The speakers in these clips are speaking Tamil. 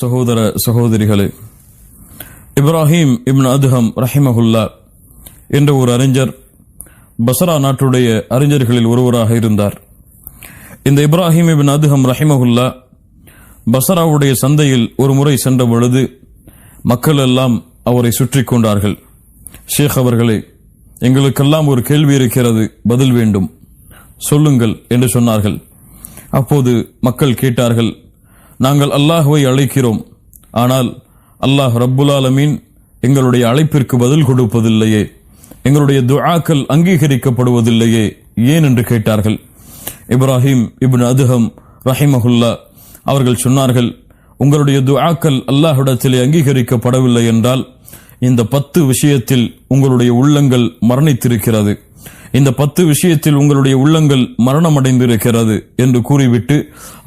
சகோதர சகோதரிகளே, இப்ராஹிம் இப்னு அதுஹம் ரஹிமஹுல்லா என்ற ஒரு அறிஞர் பஸ்ரா நாட்டுடைய அறிஞர்களில் ஒருவராக இருந்தார். இந்த இப்ராஹிம் இப்னு அதுஹம் ரஹிமஹுல்லா பஸ்ராவுடைய சந்தையில் ஒரு முறை சென்ற பொழுது மக்கள் எல்லாம் அவரை சுற்றி கொண்டார்கள். ஷேக் அவர்களே, எங்களுக்கெல்லாம் ஒரு கேள்வி இருக்கிறது, பதில் வேண்டும், சொல்லுங்கள் என்று சொன்னார்கள். அப்போது மக்கள் கேட்டார்கள், நாங்கள் அல்லாஹ்வை அழைக்கிறோம், ஆனால் அல்லாஹ் ரப்புல் ஆலமீன் எங்களுடைய அழைப்பிற்கு பதில் கொடுப்பதில்லையே, எங்களுடைய துஆக்கள் அங்கீகரிக்கப்படுவதில்லையே, ஏன் என்று கேட்டார்கள். இப்ராஹிம் இப்னு அதுஹம் ரஹிமஹுல்லா அவர்கள் சொன்னார்கள், உங்களுடைய துஆக்கள் அல்லாஹ்விடத்திலே அங்கீகரிக்கப்படவில்லை என்றால் இந்த 10 விஷயத்தில் உங்களுடைய உள்ளங்கள் மரணித்திருக்கிறது, இந்த 10 விஷயத்தில் உங்களுடைய உள்ளங்கள் மரணமடைந்திருக்கிறது என்று கூறிவிட்டு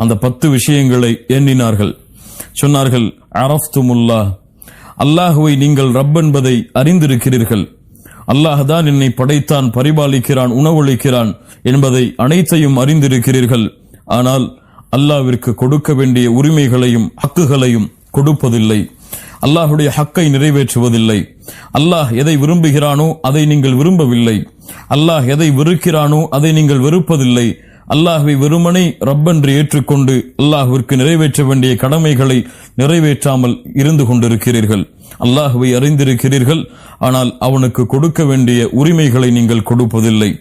அந்த 10 விஷயங்களை எண்ணினார்கள். சொன்னார்கள், அரஃப்துமுல்லாஹ், அல்லாஹுவை நீங்கள் ரப் என்பதை அறிந்திருக்கிறீர்கள், அல்லாஹ் தான் என்னை படைத்தான், பரிபாலிக்கிறான், உணவளிக்கிறான் என்பதை அனைத்தையும் அறிந்திருக்கிறீர்கள். ஆனால் அல்லாஹ்விற்கு கொடுக்க வேண்டிய உரிமைகளையும் ஹக்குகளையும் கொடுப்பதில்லை, அல்லாஹுடைய ஹக்கை நிறைவேற்றுவதில்லை. அல்லாஹ் எதை விரும்புகிறானோ அதை நீங்கள் விரும்பவில்லை, அல்லாஹ் எதை வெறுக்கிறானோ அதை நீங்கள் வெறுப்பதில்லை. அல்லாஹ்வை வெறுமனை ரப்பென்று ஏற்றுக்கொண்டு அல்லாஹ்விற்கு நிறைவேற்ற வேண்டிய கடமைகளை நிறைவேற்றாமல் இருந்து கொண்டிருக்கிறீர்கள். அல்லாஹ்வை அறிந்திருக்கிறீர்கள், ஆனால் அவனுக்கு கொடுக்க வேண்டிய உரிமைகளை நீங்கள் கொடுப்பதில்லை.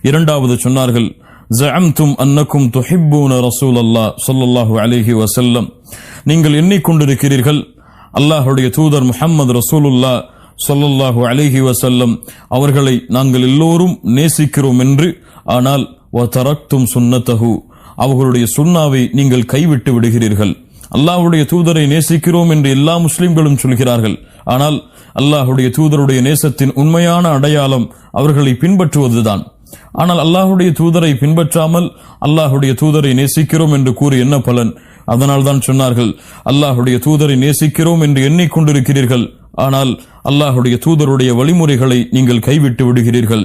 இரண்டாவது சொன்னார்கள், ஜஅம்தும் அன்னக்கும் துஹிப்பூன ரசூலல்லாஹ் ஸல்லல்லாஹு அலைஹி வஸல்லம், நீங்கள் எண்ணிக்கொண்டிருக்கிறீர்கள் அல்லாஹ்வுடைய தூதர் முஹம்மது ரசூலுல்லாஹ் ஸல்லல்லாஹு அலைஹி வஸல்லம் அவர்களை நாங்கள் எல்லோரும் நேசிக்கிறோம் என்று, ஆனால் வதரக்தும் சுன்னத்தஹு, அவர்களுடைய சுன்னாவை நீங்கள் கைவிட்டு விடுகிறீர்கள். அல்லாஹ்வுடைய தூதரை நேசிக்கிறோம் என்று எல்லா முஸ்லிம்களும் சொல்கிறார்கள், ஆனால் அல்லாஹ்வுடைய தூதருடைய நேசத்தின் உண்மையான அடையாளம் அவர்களை பின்பற்றுவதுதான். ஆனால் அல்லாஹ்வுடைய தூதரை பின்பற்றாமல் அல்லாஹ்வுடைய தூதரை நேசிக்கிறோம் என்று கூறி என்ன பலன்? அதனால் தான் சொன்னார்கள், அல்லாஹ்வுடைய தூதரை நேசிக்கிறோம் என்று எண்ணிக்கொண்டிருக்கிறீர்கள், ஆனால் அல்லாஹ்வுடைய தூதருடைய வழிமுறைகளை நீங்கள் கைவிட்டு விடுகிறீர்கள்.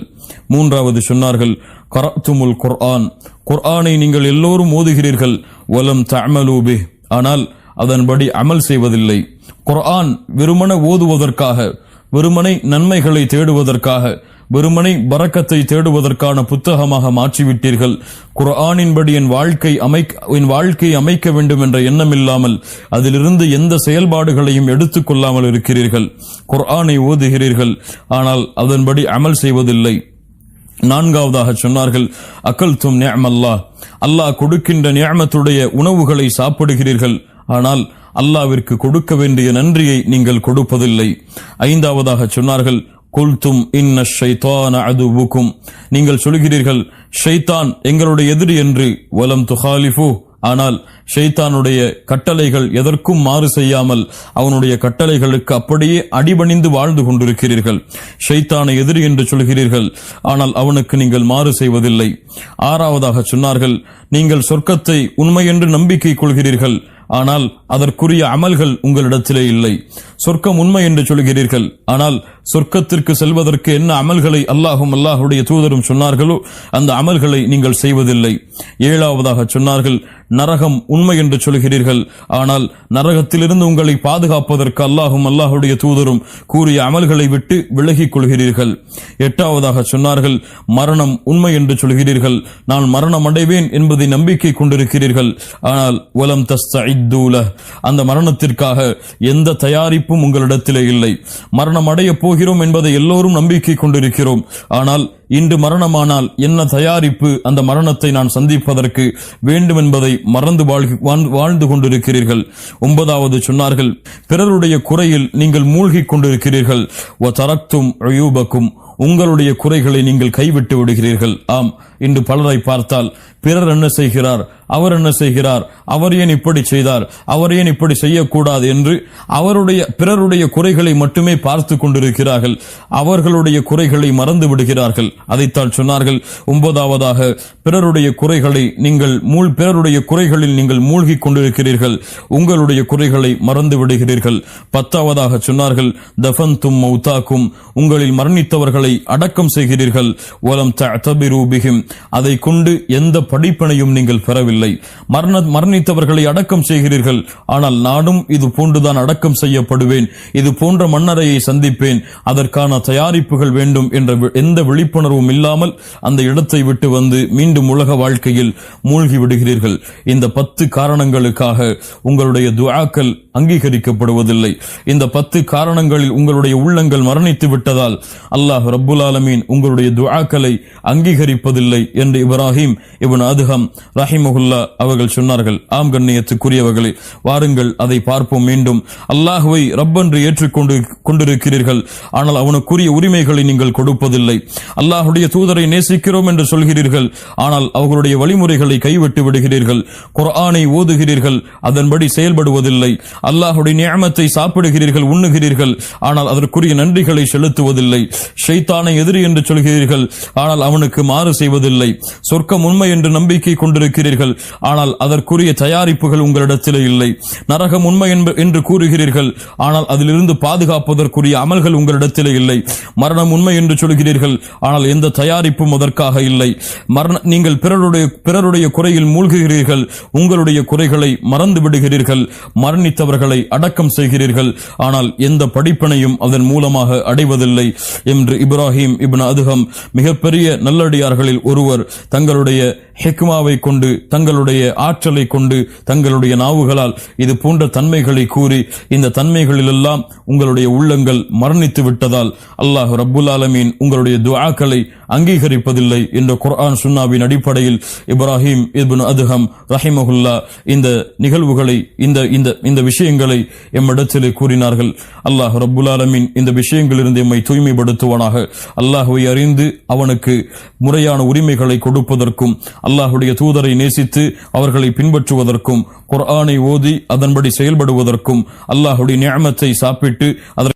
மூன்றாவது சொன்னார்கள், கரஅத்துமுல் குர்ஆன், குர்ஆனை நீங்கள் எல்லோரும் ஓதுகிறீர்கள், வலம் தஅமலு பிஹ், ஆனால் அதன்படி அமல் செய்வதில்லை. குர்ஆன் வெறுமனே ஓதுவதற்காக, வெறுமனை நன்மைகளை தேடுவதற்காக, வெறுமனை பரக்கத்தை தேடுவதற்கான புத்தகமாக மாற்றிவிட்டீர்கள். குர்ஆனின்படி என் வாழ்க்கை அமைக்க வேண்டும் என்ற எண்ணம் இல்லாமல் அதிலிருந்து எந்த செயல்பாடுகளையும் எடுத்துக்கொள்ளாமல் இருக்கிறீர்கள். குர்ஆனை ஓதுகிறீர்கள், ஆனால் அதன்படி அமல் செய்வதில்லை. நான்காவதாக சொன்னார்கள், அகல்தும் நிஅமல்லாஹ், அல்லாஹ் கொடுக்கின்ற நிஅமத்துடைய உணவுகளை சாப்பிடுகிறீர்கள், ஆனால் அல்லாஹ்விற்கு கொடுக்க வேண்டிய நன்றியை நீங்கள் கொடுப்பதில்லை. ஐந்தாவதாக சொன்னார்கள், குல்தும் இன்ன ஷைத்தான அதுவுக்கும், நீங்கள் சொல்கிறீர்கள் ஷைத்தான் எங்களுடைய எதிரி என்று, வலம் துஹாலிஃபு, ஆனால் ஷைத்தானுடைய கட்டளைகள் எதற்கும் மாறு செய்யாமல் அவனுடைய கட்டளைகளுக்கு அப்படியே அடிபணிந்து வாழ்ந்து கொண்டிருக்கிறீர்கள். ஷைத்தானை எதிரி என்று சொல்கிறீர்கள், ஆனால் அவனுக்கு நீங்கள் மாறு செய்வதில்லை. ஆறாவதாக சொன்னார்கள், நீங்கள் சொர்க்கத்தை உண்மை என்று நம்பிக்கை கொள்கிறீர்கள், ஆனால் அதற்குரிய அமல்கள் உங்களிடத்திலே இல்லை. சொர்க்கம் உண்மை என்று சொல்கிறீர்கள், ஆனால் சொர்க்கத்திற்கு செல்வதற்கு என்ன அமல்களை அல்லாஹும் அல்லாஹுடைய தூதரும் சொன்னார்களோ அந்த அமல்களை நீங்கள் செய்வதில்லை. ஏழாவதாக சொன்னார்கள், நரகம் உண்மை என்று சொல்கிறீர்கள், ஆனால் நரகத்திலிருந்து உங்களை பாதுகாப்பதற்கு அல்லாஹும் அல்லாஹுடைய தூதரும் கூறிய அமல்களை விட்டு விலகிக் கொள்கிறீர்கள். எட்டாவதாக சொன்னார்கள், மரணம் உண்மை என்று சொல்கிறீர்கள், நான் மரணம் அடைவேன் என்பதை நம்பிக்கை கொண்டிருக்கிறீர்கள், ஆனால் வலம் தஸ்தஇத்தூல, அந்த மரணத்திற்காக எந்த தயாரிப்பும் உங்களிடத்திலே இல்லை. மரணம் அடைய போகிறோம் என்பதை எல்லோரும் நம்பிக்கை கொண்டிருக்கிறோம், ஆனால் இன்று மரணமானால் என்ன தயாரிப்பு அந்த மரணத்தை நான் சந்திப்பதற்கு வேண்டும் என்பதை மறந்து வாழ்ந்து கொண்டிருக்கிறீர்கள். ஒன்பதாவது சொன்னார்கள், பிறருடைய குறையில் நீங்கள் மூழ்கி கொண்டிருக்கிறீர்கள், வதரக்தும் உயூபக்கும், உங்களுடைய குறைகளை நீங்கள் கைவிட்டு விடுகிறீர்கள். ஆம், இன்று பலரை பார்த்தால் பிறர் என்ன செய்கிறார், அவர் என்ன செய்கிறார், அவர் ஏன் இப்படி செய்தார், அவர் ஏன் இப்படி செய்யக்கூடாது என்று பிறருடைய குறைகளை மட்டுமே பார்த்து கொண்டிருக்கிறார்கள், அவர்களுடைய குறைகளை மறந்து விடுகிறார்கள். அதைத்தான் சொன்னார்கள். ஒன்பதாவதாக, பிறருடைய குறைகளில் நீங்கள் மூழ்கி கொண்டிருக்கிறீர்கள், உங்களுடைய குறைகளை மறந்து விடுகிறீர்கள். பத்தாவதாக சொன்னார்கள், தஃபன்தும் மௌதாக்கும், உங்களில் மரணித்தவர்களை அடக்கம் செய்கிறீர்கள், வலம் தஅதபிரு பிஹிம், அதை கொண்டு எந்த படிப்பினையும் நீங்கள் பெறவில்லை. செய்வதில்லை. மரணித்தவர்களை அடக்கம் செய்கிறீர்கள், ஆனால் நானும் இது போன்றுதான் அடக்கம் செய்யப்படுவேன், இது போன்ற மன்னரையை சந்திப்பேன், அதற்கான தயாரிப்புகள் வேண்டும் என்ற எந்த விழிப்புணர்வும் இல்லாமல் அந்த இடத்தை விட்டு வந்து மீண்டும் உலக வாழ்க்கையில் மூழ்கி விடுகிறீர்கள். இந்த 10 காரணங்களுக்காக உங்களுடைய துஆக்கள் அங்கீகரிக்கப்படுவதில்லை. இந்த 10 காரணங்களில் உங்களுடைய உள்ளங்கள் மரணித்து விட்டதால் அல்லாஹ் ரப்புல் ஆலமீன் உங்களுடைய துஆக்களை அங்கீகரிப்பதில்லை என்று இப்ராஹிம் இப்னு அதுஹம் ரஹிமஹுல்லா அவர்கள் சொன்னார்கள். ஆம் கண்ணியத்துக்குரியவர்களே, வாருங்கள் அதை பார்ப்போம். மீண்டும் அல்லாஹ்வை ரப்பென்று ஏற்றுக்கொண்டு கொண்டிருக்கிறீர்கள், ஆனால் அவனுக்குரிய உரிமைகளை நீங்கள் கொடுப்பதில்லை. அல்லாஹுடைய தூதரை நேசிக்கிறோம் என்று சொல்கிறீர்கள், ஆனால் அவர்களுடைய வழிமுறைகளை கைவிட்டு விடுகிறீர்கள். குர்ஆனை ஓதுகிறீர்கள், அதன்படி செயல்படுவதில்லை. அல்லாஹுடைய நிஅமத்தை சாப்பிடுகிறீர்கள், உண்ணுகிறீர்கள், ஆனால் அதற்குரிய நன்றிகளை செலுத்துவதில்லை. ஷைத்தானை எதிரி என்று சொல்கிறீர்கள், ஆனால் அவனுக்கு மாறு செய்வதில்லை. சொர்க்கம் உண்மை என்று நம்பிக்கை கொண்டிருக்கிறீர்கள், ஆனால் அதற்குரிய தயாரிப்புகள் உங்களிடத்திலே இல்லை. நரகம் உண்மை என்று கூறுகிறீர்கள், ஆனால் அதிலிருந்து பாதுகாப்பதற்குரிய அமல்கள் உங்களிடத்திலே இல்லை. மரணம் உண்மை என்று சொல்கிறீர்கள், ஆனால் எந்த தயாரிப்பும் அதற்காக இல்லை. நீங்கள் பிறருடைய குறையில் மூழ்குகிறீர்கள், உங்களுடைய குறைகளை மறந்து விடுகிறீர்கள். மரணித்தவர்களை அடக்கம் செய்கிறீர்கள், ஆனால் எந்த படிப்பினையும் அதன் மூலமாக அடைவதில்லை என்று இப்ராஹிம் இப்னு அதுஹம் மிகப்பெரிய நல்லடியார்களில் ஒருவர் தங்களுடைய ஹிக்மாவை கொண்டு, தங்களுடைய ஆற்றலை கொண்டு, தங்களுடைய நாவுகளால் இது போன்ற தன்மைகளை கூறி, இந்த தன்மைகளிலெல்லாம் உங்களுடைய உள்ளங்கள் மரணித்து விட்டதால் அல்லாஹ் ரப்புல் ஆலமீன் உங்களுடைய துஆக்களை அங்கீகரிப்பதில்லை என்ற குர்ஆன் சுன்னாவின் அடிப்படையில் இப்ராஹிம் இப்னு அதுஹம் ரஹிமஹுல்லா இந்த நிகழ்வுகளை, இந்த விஷயங்களை எம்மிடத்திலே கூறினார்கள். அல்லாஹ் ரப்புல் ஆலமீன் இந்த விஷயங்களிலிருந்து எம்மை தூய்மைப்படுத்துவானாக. அல்லாஹ்வை அறிந்து அவனுக்கு முறையான உரிமைகளை கொடுப்பதற்கும், அல்லாஹுடைய தூதரை நேசித்து அவர்களை பின்பற்றுவதற்கும், குர்ஆனை ஓதி அதன்படி செயல்படுவதற்கும், அல்லாஹுடைய நிஅமத்தை சாப்பிட்டு அதற்கு